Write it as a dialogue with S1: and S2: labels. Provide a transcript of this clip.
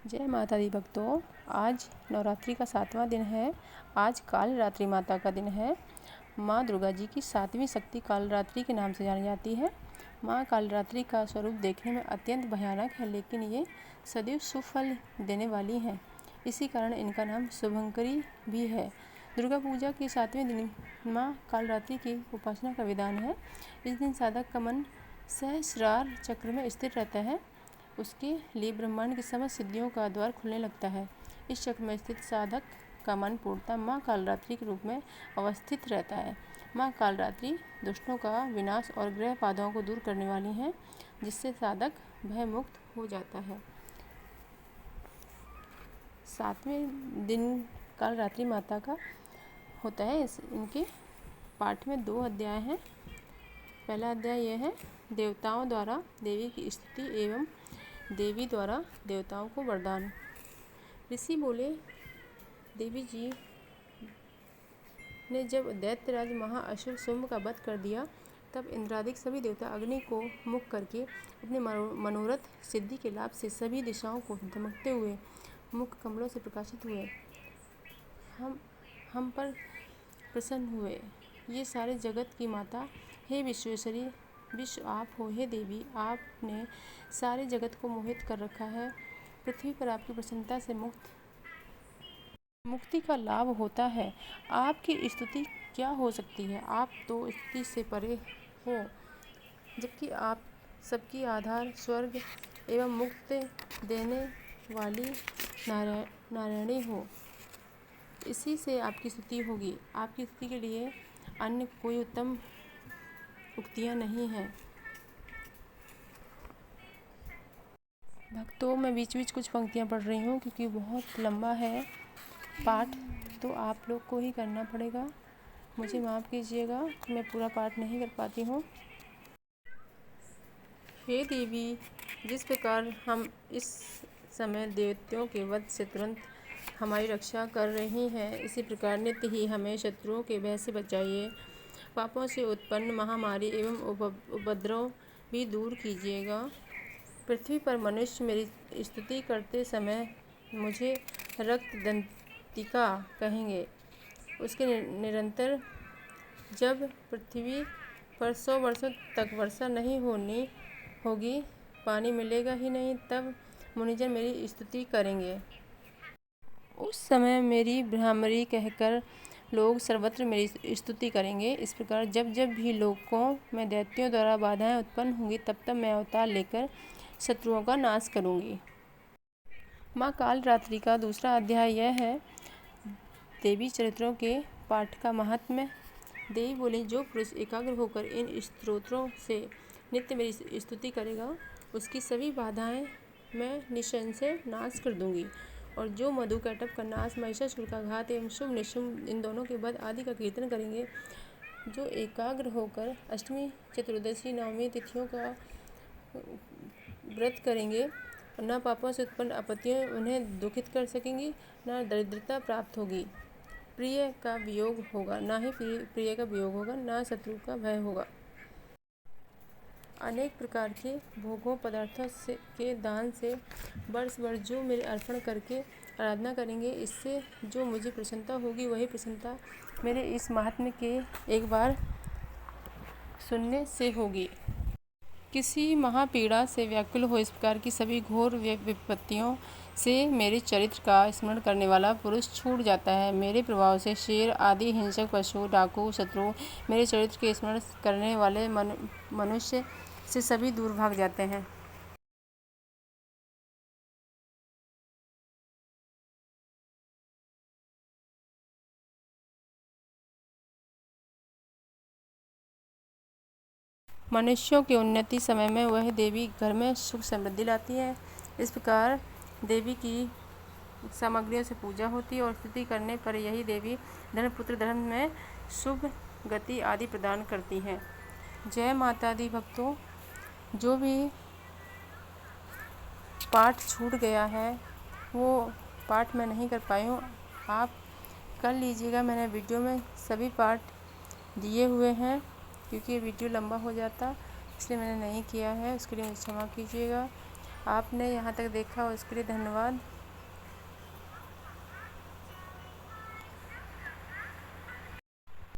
S1: जय माता दी भक्तों। आज नवरात्रि का 7वां दिन है। आज कालरात्रि माता का दिन है। माँ दुर्गा जी की 7वीं शक्ति कालरात्रि के नाम से जानी जाती है। माँ कालरात्रि का स्वरूप देखने में अत्यंत भयानक है, लेकिन ये सदैव सुफल देने वाली हैं। इसी कारण इनका नाम शुभंकरी भी है। दुर्गा पूजा के 7वें दिन माँ कालरात्रि की उपासना का विधान है। इस दिन साधक का मन सहस्रार चक्र में स्थिर रहता है। उसके लिए ब्रह्मांड की समस्त सिद्धियों का द्वार खुलने लगता है। इस चक्र में स्थित साधक का मन पूर्णतः माँ कालरात्रि के रूप में अवस्थित रहता है। माँ कालरात्रि दुष्टों का विनाश और ग्रह बाधाओं को दूर करने वाली हैं, जिससे साधक भयमुक्त हो जाता है। 7वें दिन कालरात्रि माता का होता है। इनके पाठ में 2 अध्याय हैं। पहला अध्याय यह है देवताओं द्वारा देवी की स्तुति एवं देवी द्वारा देवताओं को वरदान। ऋषि बोले, देवी जी ने जब दैत्यराज महाअसुर शुंभ का वध कर दिया, तब इंद्रादिक सभी देवता अग्नि को मुख करके अपने मनोरथ सिद्धि के लाभ से सभी दिशाओं को धमकते हुए मुख कमलों से प्रकाशित हुए। हम पर प्रसन्न हुए। ये सारे जगत की माता, हे विश्वेश्वरी, विश्व आप हो। हे देवी, आपने सारे जगत को मोहित कर रखा है। पृथ्वी पर आपकी प्रसन्नता से मुक्ति का लाभ होता है। आपकी स्तुति क्या हो सकती है? आप तो स्तुति से परे हो, जबकि आप सबकी आधार, स्वर्ग एवं मुक्ति देने वाली नारायणी हो। इसी से आपकी स्तुति होगी। आपकी स्तुति के लिए अन्य कोई उत्तम उक्तियाँ नहीं हैं। भक्तों, मैं बीच बीच कुछ पंक्तियाँ पढ़ रही हूँ क्योंकि बहुत लंबा है पाठ, तो आप लोग को ही करना पड़ेगा। मुझे माफ़ कीजिएगा कि मैं पूरा पाठ नहीं कर पाती हूँ। हे देवी, जिस प्रकार हम इस समय दैत्यों के वध से तुरंत हमारी रक्षा कर रही हैं, इसी प्रकार नित्य ही हमें शत्रुओं के भय से बचाइए। पापों से उत्पन्न महामारी एवं उपद्रव भी दूर कीजिएगा। पृथ्वी पर मनुष्य मेरी स्तुति करते समय मुझे रक्तदंतिका कहेंगे। उसके निरंतर जब पृथ्वी पर 100 वर्षों तक वर्षा नहीं होगी, पानी मिलेगा ही नहीं, तब मुनिजन मेरी स्तुति करेंगे। उस समय मेरी भ्रामरी कहकर लोग सर्वत्र मेरी स्तुति करेंगे। इस प्रकार जब जब भी लोगों में दैत्यों द्वारा बाधाएं उत्पन्न होंगी, तब तब मैं अवतार लेकर शत्रुओं का नाश करूंगी। माँ कालरात्रि का दूसरा अध्याय यह है देवी चरित्रों के पाठ का महात्म्य। देवी बोली, जो पुरुष एकाग्र होकर इन स्तोत्रों से नित्य मेरी स्तुति करेगा, उसकी सभी बाधाएं मैं निसंशय नाश कर दूंगी। और जो मधु कैटभ का नाश, महिषासुर का घात एवं शुभ निशुभ इन दोनों के वध आदि का कीर्तन करेंगे, जो एकाग्र होकर अष्टमी, चतुर्दशी, नवमी तिथियों का व्रत करेंगे, न पापों से उत्पन्न आपत्तियाँ उन्हें दुखित कर सकेंगी, न दरिद्रता प्राप्त होगी, प्रिय का वियोग होगा, ना ही प्रिय का वियोग होगा, ना शत्रु का भय होगा। अनेक प्रकार के भोगों पदार्थों के दान से वर्ष वर्ष जो मेरे अर्पण करके आराधना करेंगे, इससे जो मुझे प्रसन्नता होगी, वही प्रसन्नता मेरे इस महात्म्य के एक बार सुनने से होगी। किसी महापीड़ा से व्याकुल हो, इस प्रकार की सभी घोर विपत्तियों से मेरे चरित्र का स्मरण करने वाला पुरुष छूट जाता है। मेरे प्रभाव से शेर आदि हिंसक पशु, डाकू, शत्रु मेरे चरित्र के स्मरण करने वाले मनुष्य से सभी दूर भाग जाते हैं। मनुष्यों की उन्नति समय में वह देवी घर में सुख समृद्धि लाती है। इस प्रकार देवी की सामग्रियों से पूजा होती है और स्तुति करने पर यही देवी धन, पुत्र, धर्म में शुभ गति आदि प्रदान करती है। जय माता दी भक्तों, जो भी पाठ छूट गया है वो पाठ मैं नहीं कर पाई हूँ, आप कर लीजिएगा। मैंने वीडियो में सभी पाठ दिए हुए हैं, क्योंकि ये वीडियो लंबा हो जाता इसलिए मैंने नहीं किया है, उसके लिए मुझे क्षमा कीजिएगा। आपने यहाँ तक देखा उसके लिए धन्यवाद।